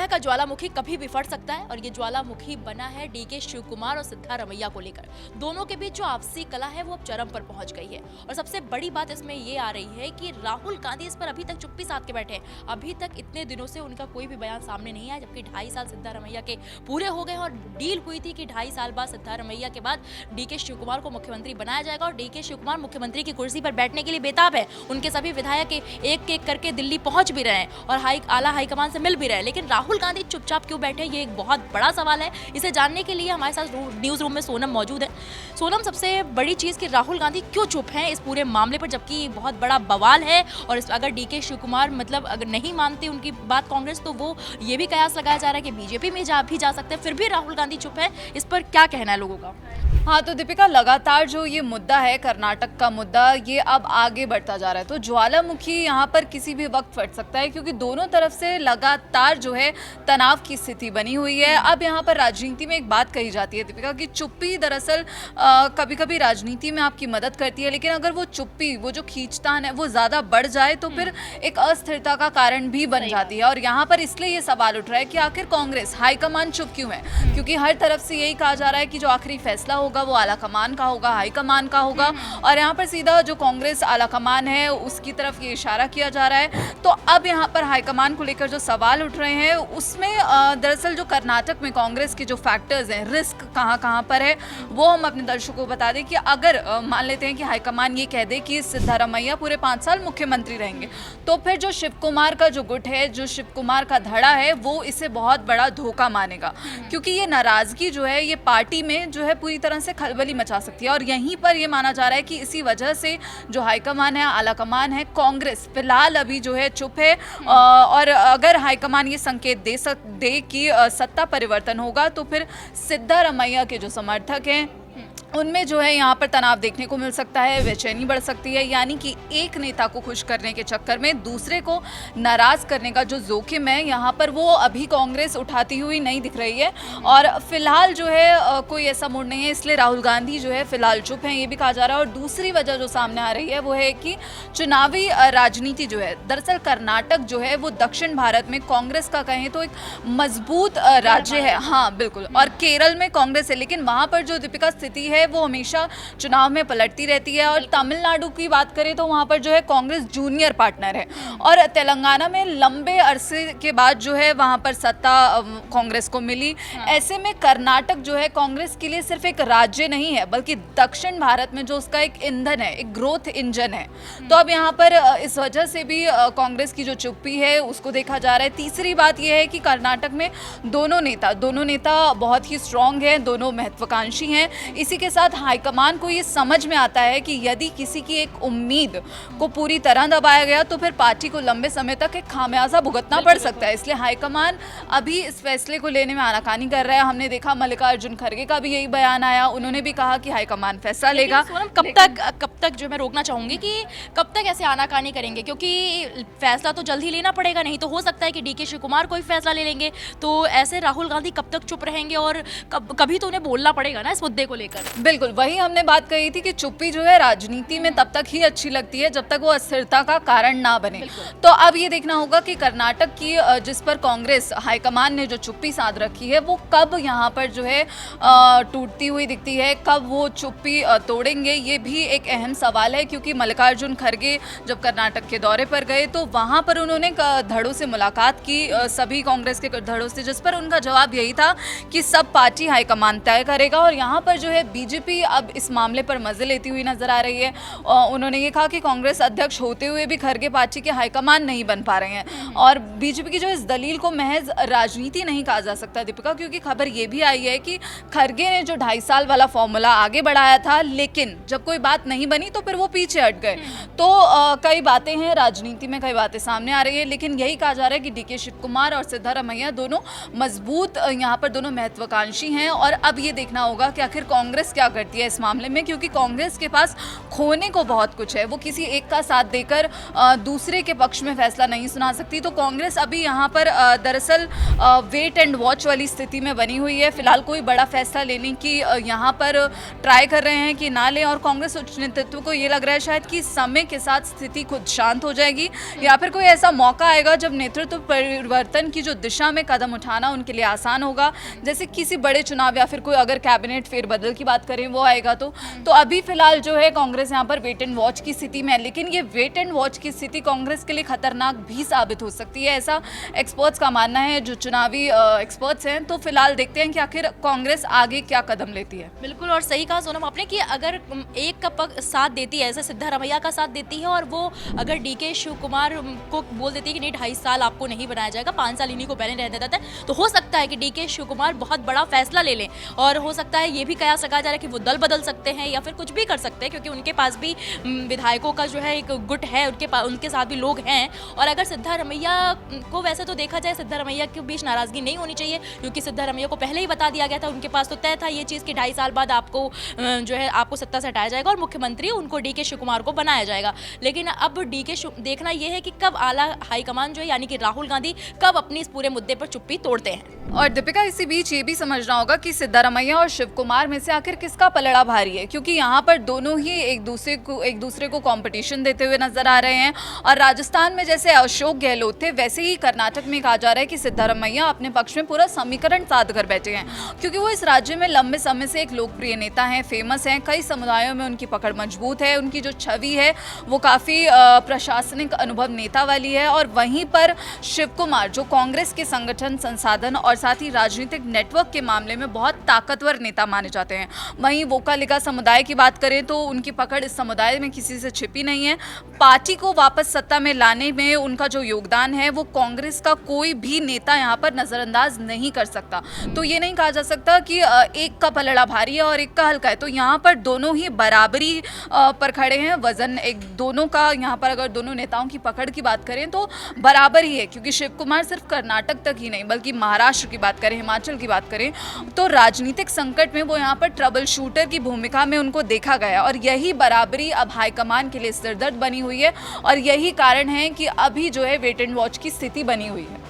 का ज्वालामुखी कभी भी फट सकता है और ये ज्वालामुखी बना है डीके शिव कुमार और सिद्धारमैया को लेकर। दोनों के बीच जो आपसी कला है वो अब चरम पर पहुंच गई है और सबसे बड़ी बात इसमें ये आ रही है कि राहुल गांधी इस पर अभी तक चुप्पी साध के बैठे हैं। अभी तक इतने दिनों से उनका कोई भी बयान सामने नहीं आया, जबकि 2.5 साल सिद्धारमैया के पूरे हो गए और डील हुई थी कि 2.5 साल बाद सिद्धारमैया के बाद डीके शिव कुमार को मुख्यमंत्री बनाया जाएगा और डीके शिव कुमार मुख्यमंत्री की कुर्सी पर बैठने के लिए बेताब है। उनके सभी विधायक एक एक करके दिल्ली पहुंच भी रहे हैं और आला हाईकमान से मिल भी रहे हैं, लेकिन राहुल गांधी चुपचाप क्यों बैठे, ये एक बहुत बड़ा सवाल है। इसे जानने के लिए हमारे साथ न्यूज रूम में सोनम मौजूद है। सोनम, सबसे बड़ी चीज कि राहुल गांधी क्यों चुप हैं इस पूरे मामले पर, जबकि बहुत बड़ा बवाल है और अगर डीके शिव कुमार मतलब अगर नहीं मानते उनकी बात कांग्रेस, तो वो ये भी कयास लगाया जा रहा है कि बीजेपी में भी जा सकते हैं, फिर भी राहुल गांधी चुप है। इस पर क्या कहना है लोगों का? हाँ, तो दीपिका, लगातार जो ये मुद्दा है, कर्नाटक का मुद्दा, ये अब आगे बढ़ता जा रहा है। तो ज्वालामुखी यहाँ पर किसी भी वक्त फट सकता है, क्योंकि दोनों तरफ से लगातार जो है तनाव की स्थिति बनी हुई है। अब यहाँ पर राजनीति में एक बात कही जाती है दीपिका कि चुप्पी दरअसल कभी कभी राजनीति में आपकी मदद करती है, लेकिन अगर वो चुप्पी, वो जो खींचतान है, वो ज़्यादा बढ़ जाए तो फिर एक अस्थिरता का कारण भी बन जाती है। और यहाँ पर इसलिए ये सवाल उठ रहा है कि आखिर कांग्रेस हाईकमान चुप क्यों है, क्योंकि हर तरफ से यही कहा जा रहा है कि जो आखिरी फैसला होगा वो आला कमान का होगा, हाई कमान का होगा। और यहाँ पर सीधा जो कांग्रेस आला कमान है उसकी तरफ ये इशारा किया जा रहा है। तो अब यहाँ पर हाई कमान को लेकर जो सवाल उठ रहे हैं उसमें दरअसल जो कर्नाटक में कांग्रेस के जो फैक्टर्स हैं, रिस्क कहाँ पर है, वो हम अपने दर्शकों को बता दें कि अगर मान लेते हैं कि हाईकमान ये कह दे कि सिद्धारमैया पूरे 5 साल मुख्यमंत्री रहेंगे, तो फिर जो शिव कुमार का जो गुट है, जो शिव कुमार का धड़ा है, वो इसे बहुत बड़ा धोखा मानेगा, क्योंकि ये नाराजगी जो है ये पार्टी में जो है पूरी तरह से खलबली मचा सकती है। और यहीं पर ये माना जा रहा है कि इसी वजह से जो हाईकमान है, आला कमान है, कांग्रेस फिलहाल अभी जो है चुप है। और अगर हाईकमान ये संकेत दे कि सत्ता परिवर्तन होगा, तो फिर सिद्धारमैया के जो समर्थक हैं उनमें जो है यहाँ पर तनाव देखने को मिल सकता है, बेचैनी बढ़ सकती है। यानी कि एक नेता को खुश करने के चक्कर में दूसरे को नाराज करने का जो जोखिम है यहाँ पर, वो अभी कांग्रेस उठाती हुई नहीं दिख रही है। और फिलहाल जो है कोई ऐसा मोड़ नहीं है, इसलिए राहुल गांधी जो है फिलहाल चुप हैं, ये भी कहा जा रहा है। और दूसरी वजह जो सामने आ रही है वो है कि चुनावी राजनीति जो है, दरअसल कर्नाटक जो है वो दक्षिण भारत में कांग्रेस का कहें तो एक मजबूत राज्य है। हाँ बिल्कुल, और केरल में कांग्रेस है, लेकिन वहाँ पर जो दीपिका स्थिति है वो हमेशा चुनाव में पलटती रहती है। और तमिलनाडु की बात करें तो वहाँ पर जो है कांग्रेस जूनियर पार्टनर है। और तेलंगाना में लंबे अरसे के बाद जो है वहाँ पर सत्ता कांग्रेस को मिली। ऐसे में कर्नाटक जो है कांग्रेस के लिए सिर्फ एक राज्य नहीं है, बल्कि दक्षिण भारत में जो उसका एक ईंधन है, एक ग्रोथ इंजन है। तो अब यहाँ पर इस वजह से भी कांग्रेस की जो चुप्पी है उसको देखा जा रहा है। तीसरी बात यह है कि कर्नाटक में दोनों नेता बहुत ही स्ट्रांग हैं, दोनों महत्वाकांक्षी हैं। इसी के साथ हाईकमान को ये समझ में आता है कि यदि किसी की एक उम्मीद को पूरी तरह दबाया गया तो फिर पार्टी को लंबे समय तक एक खामियाजा भुगतना पड़ सकता है। इसलिए हाईकमान अभी इस फैसले को लेने में आनाकानी कर रहा है। हमने देखा मल्लिकार्जुन खड़गे का भी यही बयान आया, उन्होंने भी कहा कि हाईकमान फैसला लेगा। कब तक जो मैं रोकना चाहूंगी कि कब तक ऐसे आनाकानी करेंगे, क्योंकि फैसला तो जल्द ही लेना पड़ेगा, नहीं तो हो सकता है कि डीके शिव कुमार कोई फैसला ले लेंगे। तो ऐसे राहुल गांधी कब तक चुप रहेंगे और कभी तो उन्हें बोलना पड़ेगा ना इस मुद्दे को लेकर। बिल्कुल, वही हमने बात कही थी कि चुप्पी जो है राजनीति में तब तक ही अच्छी लगती है जब तक वो अस्थिरता का कारण ना बने। तो अब ये देखना होगा कि कर्नाटक की जिस पर कांग्रेस हाईकमान ने जो चुप्पी साध रखी है वो कब यहाँ पर जो है टूटती हुई दिखती है, कब वो चुप्पी तोड़ेंगे, ये भी एक अहम सवाल है। क्योंकि मल्लिकार्जुन खड़गे जब कर्नाटक के दौरे पर गए तो वहाँ पर उन्होंने धड़ों से मुलाकात की, सभी कांग्रेस के धड़ों से, जिस पर उनका जवाब यही था कि सब पार्टी हाईकमान तय करेगा। और यहाँ पर जो है बीजेपी अब इस मामले पर मजे लेती हुई नजर आ रही है। उन्होंने ये कहा कि कांग्रेस अध्यक्ष होते हुए भी खड़गे पार्टी के हाईकमान नहीं बन पा रहे हैं। और बीजेपी की जो इस दलील को महज राजनीति नहीं कहा जा सकता दीपिका, क्योंकि खबर ये भी आई है कि खड़गे ने जो 2.5 साल वाला फॉर्मूला आगे बढ़ाया था, लेकिन जब कोई बात नहीं बनी तो फिर वो पीछे हट गए। तो कई बातें हैं राजनीति में, कई बातें सामने आ रही है, लेकिन यही कहा जा रहा है कि डीके शिव कुमार और सिद्धारमैया दोनों मजबूत, यहाँ पर दोनों महत्वाकांक्षी हैं। और अब ये देखना होगा कि आखिर कांग्रेस क्या करती है इस मामले में, क्योंकि कांग्रेस के पास खोने को बहुत कुछ है। वो किसी एक का साथ देकर दूसरे के पक्ष में फैसला नहीं सुना सकती। तो कांग्रेस अभी यहाँ पर दरअसल वेट एंड वॉच वाली स्थिति में बनी हुई है। फिलहाल कोई बड़ा फैसला लेने की यहाँ पर ट्राई कर रहे हैं कि ना लें। और कांग्रेस उच्च नेतृत्व को ये लग रहा है शायद कि समय के साथ स्थिति खुद शांत हो जाएगी, या फिर कोई ऐसा मौका आएगा जब नेतृत्व परिवर्तन की जो दिशा में कदम उठाना उनके लिए आसान होगा, जैसे किसी बड़े चुनाव या फिर कोई अगर कैबिनेट फेरबदल की बात करें वो आएगा तो अभी फिलहाल जो है कांग्रेस यहाँ पर वेट एंड वॉच की स्थिति में है। लेकिन ये वेट एंड वॉच की स्थिति कांग्रेस के लिए खतरनाक भी साबित हो सकती है, ऐसा एक्सपर्ट्स का मानना है, जो चुनावी एक्सपर्ट्स हैं। तो फिलहाल देखते हैं कि आखिर कांग्रेस आगे क्या कदम लेती है। बिल्कुल, और सही कहा सोनम आपने कि अगर एक का पक्ष साथ देती है, ऐसे सिद्धारमैया का साथ देती है, और वो अगर डीके शिव कुमार को बोल देती है कि नहीं 2.5 साल आपको नहीं बनाया जाएगा, 5 साल इन्हीं को पहले रहने देता है, तो हो सकता है कि डीके शिव कुमार बहुत बड़ा फैसला ले लें। और हो सकता है ये भी कहा सका जा रहा है कि वो दल बदल सकते हैं या फिर कुछ भी कर सकते हैं, क्योंकि उनके पास भी विधायकों का जो है एक गुट है, उनके साथ भी लोग हैं। और अगर सिद्धारमैया को, वैसे तो देखा जाए सिद्धारमैया के बीच नाराजगी नहीं होनी चाहिए, क्योंकि सिद्धारमैया को पहले ही बता दिया गया था, उनके पास तो तय था ये चीज़ कि 2.5 साल बाद आपको जो है आपको सत्ता से हटाया जाएगा और मुख्यमंत्री उनको डीके शिव कुमार को बनाया जाएगा। लेकिन अब देखना यह है कि कब आला हाईकमान जो है यानी कि राहुल गांधी कब अपनी इस पूरे मुद्दे पर चुप्पी तोड़ते हैं। और दीपिका, इसी बीच ये भी समझना होगा कि सिद्धारमैया और शिव कुमार में से आखिर किसका पलड़ा भारी है, क्योंकि यहाँ पर दोनों ही एक दूसरे को कंपटीशन देते हुए नजर आ रहे हैं। और राजस्थान में जैसे अशोक गहलोत थे, वैसे ही कर्नाटक में कहा जा रहा है कि सिद्धारमैया अपने पक्ष में पूरा समीकरण साध कर बैठे हैं, क्योंकि वो इस राज्य में लंबे समय से एक लोकप्रिय नेता हैं, फेमस हैं, कई समुदायों में उनकी पकड़ मजबूत है, उनकी जो छवि है वो काफ़ी प्रशासनिक अनुभव नेता वाली है। और वहीं पर शिव कुमार जो कांग्रेस के संगठन, संसाधन और साथ ही राजनीतिक नेटवर्क के मामले में बहुत ताकतवर नेता माने जाते हैं। वहीं वोकालिका समुदाय की बात करें तो उनकी पकड़ इस समुदाय में किसी से छिपी नहीं है। पार्टी को वापस सत्ता में लाने में उनका जो योगदान है वो कांग्रेस का कोई भी नेता यहाँ पर नजरअंदाज नहीं कर सकता। तो ये नहीं कहा जा सकता कि एक का पलड़ा भारी है और एक का हल्का है। तो यहाँ पर दोनों ही बराबरी पर खड़े हैं, वजन एक दोनों का यहाँ पर अगर दोनों नेताओं की पकड़ की बात करें तो बराबर ही है, क्योंकि शिव कुमार सिर्फ कर्नाटक तक ही नहीं बल्कि महाराष्ट्र की बात करें, हिमाचल की बात करें तो राजनीतिक संकट में वो यहाँ पर ट्रबल शूटर की भूमिका में उनको देखा गया। और यही बराबरी अब हाईकमान के लिए सिरदर्द बनी हुई है और यही कारण है कि अभी जो है वेट एंड वॉच की स्थिति बनी हुई है।